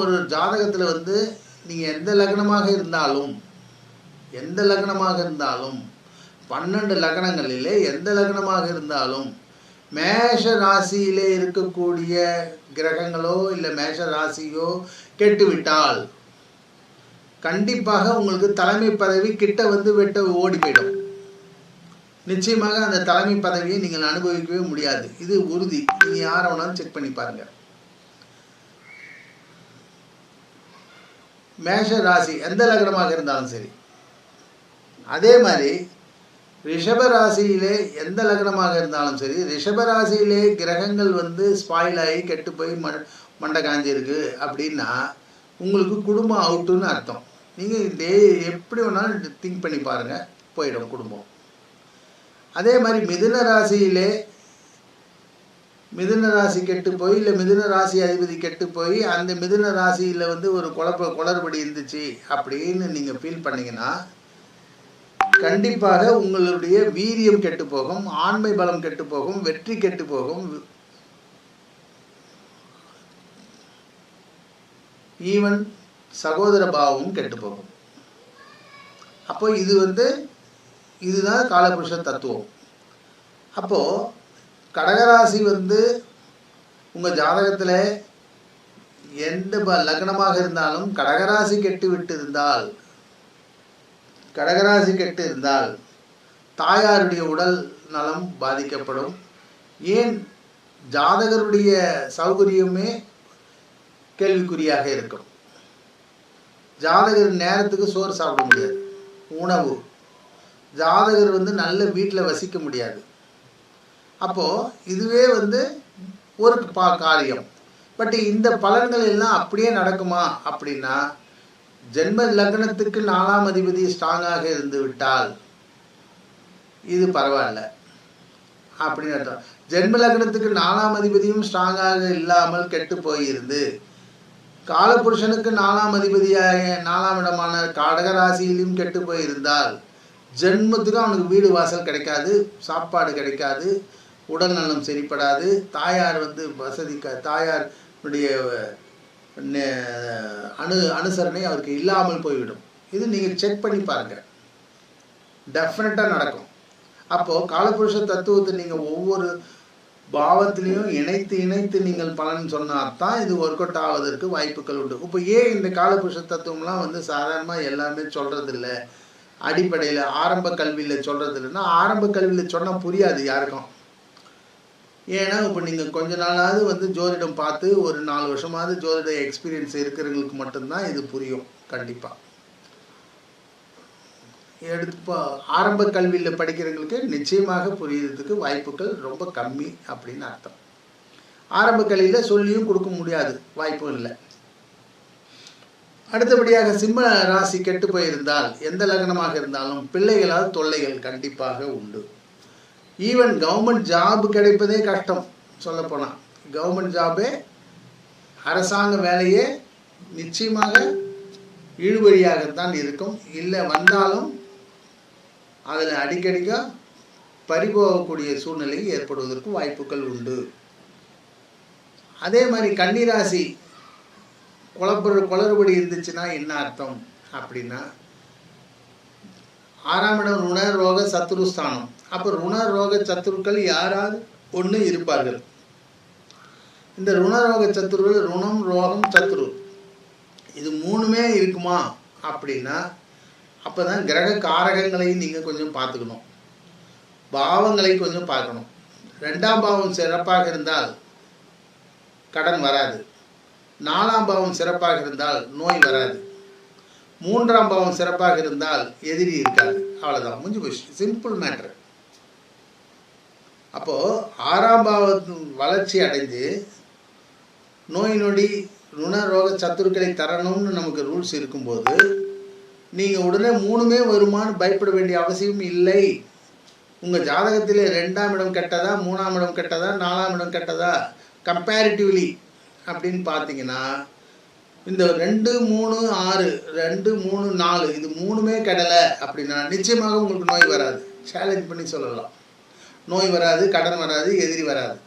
ஒரு ஜாதகத்தில் வந்து நீங்கள் எந்த லக்னமாக இருந்தாலும் 12 லக்னங்களிலே எந்த லக்னமாக இருந்தாலும் மேஷ ராசியிலே இருக்கக்கூடிய கிரகங்களோ இல்லை மேஷ ராசியோ கெட்டுவிட்டால் கண்டிப்பாக உங்களுக்கு தலைமை பதவி கிட்ட வந்து ஓடி போயிடும். நிச்சயமாக அந்த தலைமை பதவியை நீங்கள் அனுபவிக்கவே முடியாது. இது உறுதி. நீங்கள் யாரை வேணாலும் செக் பண்ணி பாருங்க. மேஷ ராசி எந்த லக்னமாக இருந்தாலும் சரி. அதே மாதிரி ரிஷப ராசியிலே எந்த லக்னமாக இருந்தாலும் சரி, ரிஷப ராசியிலே கிரகங்கள் வந்து ஸ்பாயில் ஆகி கெட்டு போய் மண்டை காஞ்சிருக்கு அப்படின்னா உங்களுக்கு குடும்பம் அவுட்டுன்னு அர்த்தம். நீங்கள் எப்படி வேணாலும் திங்க் பண்ணி பாருங்கள், போயிடும் குடும்பம். அதே மாதிரி மிதுன ராசி கெட்டு போய் இல்லை மிதுன ராசி அதிபதி கெட்டு போய் அந்த மிதுன ராசியில் வந்து ஒரு குளறுபடி இருந்துச்சு அப்படின்னு நீங்கள் ஃபீல் பண்ணிங்கன்னா கண்டிப்பாக உங்களுடைய வீரியம் கெட்டு போகும், ஆண்மை பலம் கெட்டு போகும், வெற்றி கெட்டு போகும், ஈவன் சகோதர பாவமும் கெட்டு போகும். அப்போ இதுதான் காலபுருஷ தத்துவம். அப்போது கடகராசி வந்து உங்கள் ஜாதகத்தில் எந்த லக்னமாக இருந்தாலும் கடகராசி கெட்டு இருந்தால் தாயாருடைய உடல் நலம் பாதிக்கப்படும். ஏன் ஜாதகருடைய சௌகரியமே கேள்விக்குறியாக இருக்கும். ஜாதகர் நேரத்துக்கு சோறு சாப்பிட முடியாது, உணவு. ஜாதகர் வந்து நல்ல வீட்டில் வசிக்க முடியாது. அப்போது இதுவே வந்து ஒரு காரியம். பட் இந்த பலன்கள் எல்லாம் அப்படியே நடக்குமா அப்படின்னா ஜென்ம லக்னத்துக்கு 4ஆம் அதிபதி ஸ்ட்ராங்காக இருந்து விட்டால் இது பரவாயில்ல அப்படின்னு அர்த்தம். ஜென்ம லக்னத்துக்கு 4ஆம் அதிபதியும் ஸ்ட்ராங்காக இல்லாமல் கெட்டு போயிருந்து காலபுருஷனுக்கு 4ஆம் அதிபதியாக 4ஆம் இடமான கடகராசியிலும் கெட்டு போயிருந்தால் ஜென்மத்துக்கு அவனுக்கு வீடு வாசல் கிடைக்காது, சாப்பாடு கிடைக்காது, உடல் நலம் சரிப்படாது, தாயார் வந்து தாயாருடைய அனுசரணை அவருக்கு இல்லாமல் போய்விடும். இது நீங்கள் செக் பண்ணி பாருங்கள், டெஃபினட்டாக நடக்கும். அப்போது காலபுருஷ தத்துவத்தை நீங்கள் ஒவ்வொரு பாவத்திலையும் இணைத்து நீங்கள் பலன் சொன்னால் தான் இது ஒர்க் அவுட் ஆவதற்கு வாய்ப்புகள் உண்டு. இப்போ ஏன் இந்த காலபுருஷ தத்துவம்லாம் வந்து சாதாரணமாக எல்லாமே சொல்கிறதில்ல, அடிப்படையில் ஆரம்ப கல்வியில் சொல்கிறது இல்லைன்னா ஆரம்ப கல்வியில் சொன்னால் புரியாது யாருக்கும். ஏன்னா இப்போ நீங்கள் கொஞ்ச நாளாவது வந்து ஜோதிடம் பார்த்து ஒரு 4 வருஷமாவது ஜோதிட எக்ஸ்பீரியன்ஸ் இருக்கிறவங்களுக்கு மட்டும்தான் இது புரியும். கண்டிப்பாக இப்போ ஆரம்ப கல்வியில் படிக்கிறவங்களுக்கு நிச்சயமாக புரியறதுக்கு வாய்ப்புகள் ரொம்ப கம்மி அப்படின்னு அர்த்தம். ஆரம்ப கல்வியில் சொல்லியும் கொடுக்க முடியாது, வாய்ப்பும் இல்லை. அடுத்தபடியாக சிம்ம ராசி கெட்டு போயிருந்தால் எந்த லக்னமாக இருந்தாலும் பிள்ளைகளால் தொல்லைகள் கண்டிப்பாக உண்டு. ஈவன் கவர்மெண்ட் ஜாப் கிடைப்பதே கஷ்டம். சொல்லப்போனால் கவர்மெண்ட் ஜாபே, அரசாங்க வேலையே நிச்சயமாக இழுபறியாகத்தான் இருக்கும். இல்லை வந்தாலும் அதில் அடிக்கடிக்க பறிபோகக்கூடிய சூழ்நிலை ஏற்படுவதற்கு வாய்ப்புகள் உண்டு. அதே மாதிரி கன்னிராசி குளறுபடி இருந்துச்சுன்னா என்ன அர்த்தம் அப்படின்னா 6ஆம் இடம் ருண ரோக சத்துருஸ்தானம். அப்போ ருண ரோக சத்துருக்கள் யாராவது ஒன்று இருப்பார்கள். இந்த ருணரோக சத்துருவில் ருணம் ரோகம் சத்துரு இது 3மே இருக்குமா அப்படின்னா அப்போ தான் கிரக காரகங்களையும் நீங்கள் கொஞ்சம் பார்த்துக்கணும், பாவங்களையும் கொஞ்சம் பார்க்கணும். 2ஆம் பாவம் சிறப்பாக இருந்தால் கடன் வராது, 4ஆம் பாவம் சிறப்பாக இருந்தால் நோய் வராது, 3ஆம் பாவம் சிறப்பாக இருந்தால் எதிரி இருக்காது. அவ்வளோதான், முடிஞ்சு போச்சு. Simple matter. அப்போது 6ஆம் பாவத்தின் வளர்ச்சி அடைஞ்சு நோய் நொடி ருண ரோக சத்துருக்களை தரணும்னு நமக்கு ரூல்ஸ் இருக்கும்போது நீங்கள் உடனே 3மே வருமானு பயப்பட வேண்டிய அவசியம் இல்லை. உங்கள் ஜாதகத்திலே 2ஆம் இடம் கெட்டதா, 3ஆம் இடம் கெட்டதா, 4ஆம் இடம் கெட்டதா கம்பேரிட்டிவ்லி அப்படின்னு பார்த்தீங்கன்னா இந்த 2, 3, 6, 2, 3, 4 இது 3மே கெடலை அப்படின்னா நிச்சயமாக உங்களுக்கு நோய் வராது. சேலஞ்ச் பண்ணி சொல்லலாம். நோய் வராது, கடன் வராது, எதிரி வராது.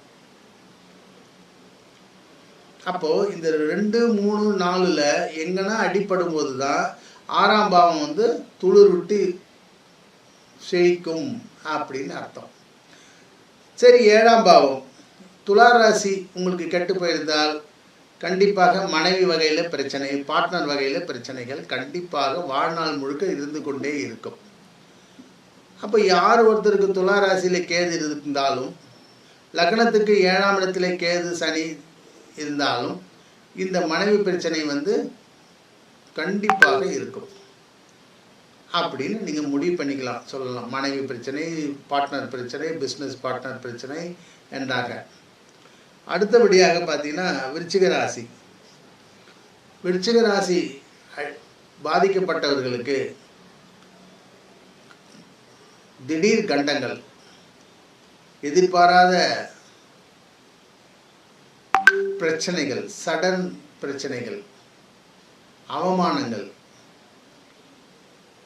அப்போது இந்த 2, 3, 4ல் எங்கன்னா அடிப்படும் போது தான் 6ஆம் பாவம் வந்து துளிர் விட்டு செழிக்கும் அப்படின்னு அர்த்தம். சரி, 7ஆம் பாவம் துலா ராசி உங்களுக்கு கெட்டு போயிருந்தால் கண்டிப்பாக மனைவி வகையில் பிரச்சனை, பார்ட்னர் வகையில் பிரச்சனைகள் கண்டிப்பாக வாழ்நாள் முழுக்க இருந்து கொண்டே இருக்கும். அப்போ யார் ஒருத்தருக்கு துலா ராசியில் கேது இருந்தாலும், லக்னத்துக்கு 7ஆம் இடத்துல கேது சனி இருந்தாலும் இந்த மனைவி பிரச்சனை வந்து கண்டிப்பாக இருக்கும் அப்படின்னு நீங்கள் முடிவு பண்ணிக்கலாம், சொல்லலாம். மனைவி பிரச்சனை, பார்ட்னர் பிரச்சனை, பிஸ்னஸ் பார்ட்னர் பிரச்சனை என்றாக. அடுத்தபடியாக பார்த்தீங்கன்னா விருச்சிக ராசி. விருச்சிக ராசி பாதிக்கப்பட்டவர்களுக்கு திடீர் கண்டங்கள், எதிர்பாராத பிரச்சனைகள், சடன் பிரச்சனைகள், அவமானங்கள்,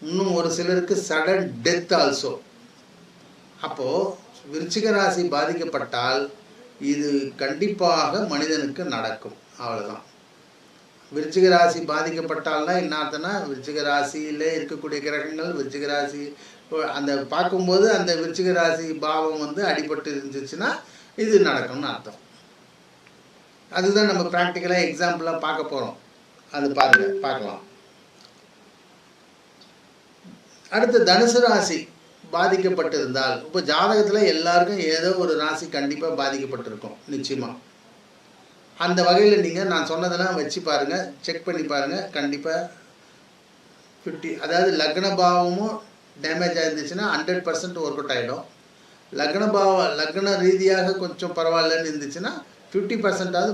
இன்னும் ஒரு சிலருக்கு சடன் டெத் ஆல்சோ. அப்போது விருச்சிக ராசி பாதிக்கப்பட்டால் இது கண்டிப்பாக மனிதனுக்கு நடக்கும். அவ்வளோதான். விருச்சிக ராசி பாதிக்கப்பட்டால்னா என்ன அர்த்தம்னா, விருச்சிக ராசியில் இருக்கக்கூடிய கிரகங்கள் விருச்சிக ராசி அந்த பார்க்கும்போது அந்த விருச்சிக ராசி பாவம் வந்து அடிபட்டு இருந்துச்சுன்னா இது நடக்கும்னு அர்த்தம். அதுதான் நம்ம ப்ராக்டிக்கலாக எக்ஸாம்பிளாக பார்க்க போகிறோம். அது பார்க்கலாம். அடுத்து தனுசு ராசி பாதிக்கப்பட்டிருந்தால், இப்போ ஜாதகத்தில் எல்லாருக்கும் ஏதோ ஒரு ராசி கண்டிப்பாக பாதிக்கப்பட்டிருக்கும் நிச்சயமாக. அந்த வகையில் நீங்கள் நான் சொன்னதெல்லாம் வச்சு பாருங்கள், செக் பண்ணி பாருங்கள். கண்டிப்பாக 50, அதாவது லக்ன பாவமும் டேமேஜ் ஆகிருந்துச்சுன்னா 100% ஒர்க் அவுட் ஆகிடும். லக்ன ரீதியாக கொஞ்சம் பரவாயில்லன்னு இருந்துச்சுன்னா 50%ஆவது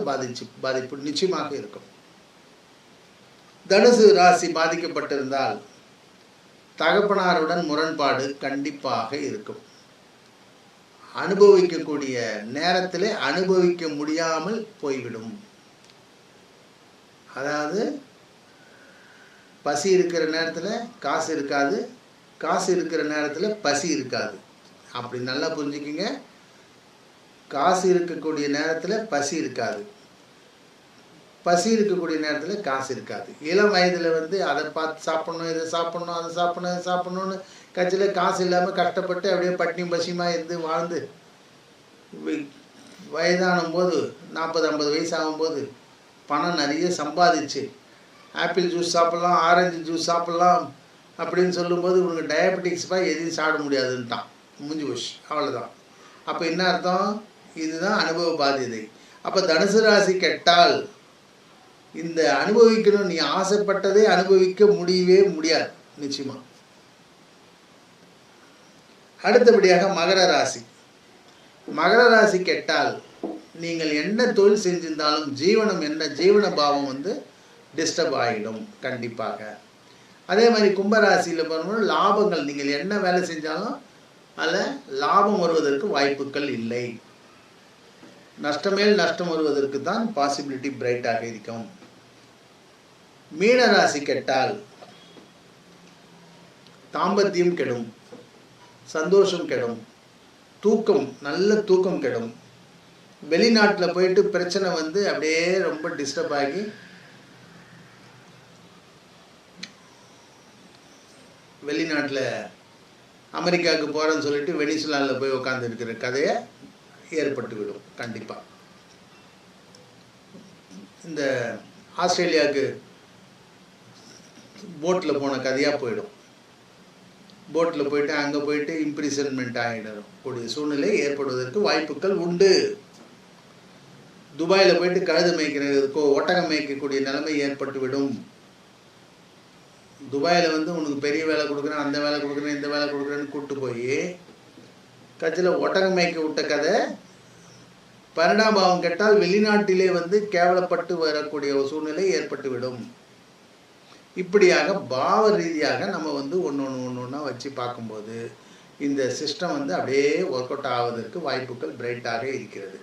பாதிப்பு நிச்சயமாக இருக்கும். தனுசு ராசி பாதிக்கப்பட்டிருந்தால் தகப்பனாருடன் முரண்பாடு கண்டிப்பாக இருக்கும். அனுபவிக்கக்கூடிய நேரத்தில் அனுபவிக்க முடியாமல் போய்விடும். அதாவது பசி இருக்கிற நேரத்தில் காசு இருக்காது, காசு இருக்கிற நேரத்தில் பசி இருக்காது. அப்படி நல்லா புரிஞ்சுக்கிங்க. காசு இருக்கக்கூடிய நேரத்தில் பசி இருக்காது, பசி இருக்கக்கூடிய நேரத்தில் காசு இருக்காது. இளம் வயதில் வந்து அதை பார்த்து சாப்பிட்ணும், இதை சாப்பிட்ணும், அதை சாப்பிட்ணும், இதை சாப்பிட்ணுன்னு கட்சியில் காசு இல்லாமல் கஷ்டப்பட்டு அப்படியே பட்டினியும் பசியுமாக இருந்து வாழ்ந்து வயதானும் போது 40-50 வயசு ஆகும்போது பணம் நிறைய சம்பாதிச்சு ஆப்பிள் ஜூஸ் சாப்பிட்லாம், ஆரஞ்சு ஜூஸ் சாப்பிட்லாம் அப்படின்னு சொல்லும்போது உனக்கு டயபெட்டிக்ஸ்பாக எதையும் சாப்பிட முடியாதுன்ட்டான், முடிஞ்சு போச்சு, அவ்வளோதான். அப்போ என்ன அர்த்தம்? இதுதான் அனுபவ பாதியதை. அப்போ தனுசு ராசி கெட்டால் இந்த அனுபவிக்கணும், நீ ஆசைப்பட்டதை அனுபவிக்க முடியவே முடியாது நிச்சயமாக. அடுத்தபடியாக மகர ராசி. மகர ராசி கெட்டால் நீங்கள் என்ன தொழில் செஞ்சிருந்தாலும் ஜீவன பாவம் வந்து டிஸ்டர்ப் ஆகிடும் கண்டிப்பாக. அதே மாதிரி கும்பராசியில் போகும்போது லாபங்கள், நீங்கள் என்ன வேலை செஞ்சாலும் அதில் லாபம் வருவதற்கு வாய்ப்புகள் இல்லை. நஷ்டமேல் நஷ்டம் வருவதற்கு தான் பாசிபிலிட்டி பிரைட்டாக இருக்கும். மீன ராசி கெட்டால் தாம்பத்தியம் கெடும், சந்தோஷம் கெடும், தூக்கம், நல்ல தூக்கம் கெடும். வெளிநாட்டில் போயிட்டு பிரச்சனை வந்து அப்படியே ரொம்ப டிஸ்டர்ப் ஆகி வெளிநாட்டில் அமெரிக்காவுக்கு போகிறேன்னு சொல்லிட்டு வெனிசுலாவில் போய் உட்காந்து இருக்கிற கதையை ஏற்பட்டுவிடும் கண்டிப்பாக. இந்த ஆஸ்திரேலியாவுக்கு போட்டில் போன கதையாக போயிடும். போட்டில் போயிட்டு அங்கே போயிட்டு இம்ப்ரிசன்மெண்ட் ஆகிடக்கூடிய சூழ்நிலை ஏற்படுவதற்கு வாய்ப்புகள் உண்டு. துபாயில் போயிட்டு கழுது மேய்க்கிறதுக்கோ ஒட்டகம் மேய்க்கக்கூடிய நிலைமை ஏற்பட்டுவிடும். துபாயில் வந்து உனக்கு பெரிய வேலை கொடுக்குறேன், அந்த வேலை கொடுக்குறேன், இந்த வேலை கொடுக்குறேன்னு கூப்பிட்டு போய் கட்சியில் ஒட்டகம் மேய்க்க விட்ட கதை 12ஆம் பாவம் கெட்டால் வெளிநாட்டிலே வந்து கேவலப்பட்டு வரக்கூடிய ஒரு சூழ்நிலை ஏற்பட்டுவிடும். இப்படியாக பாவ ரீதியாக நம்ம வந்து ஒன்றா வச்சு பார்க்கும்போது இந்த சிஸ்டம் வந்து அப்படியே ஒர்க் அவுட் ஆவதற்கு வாய்ப்புகள் பிரைட்டாக இருக்கிறது.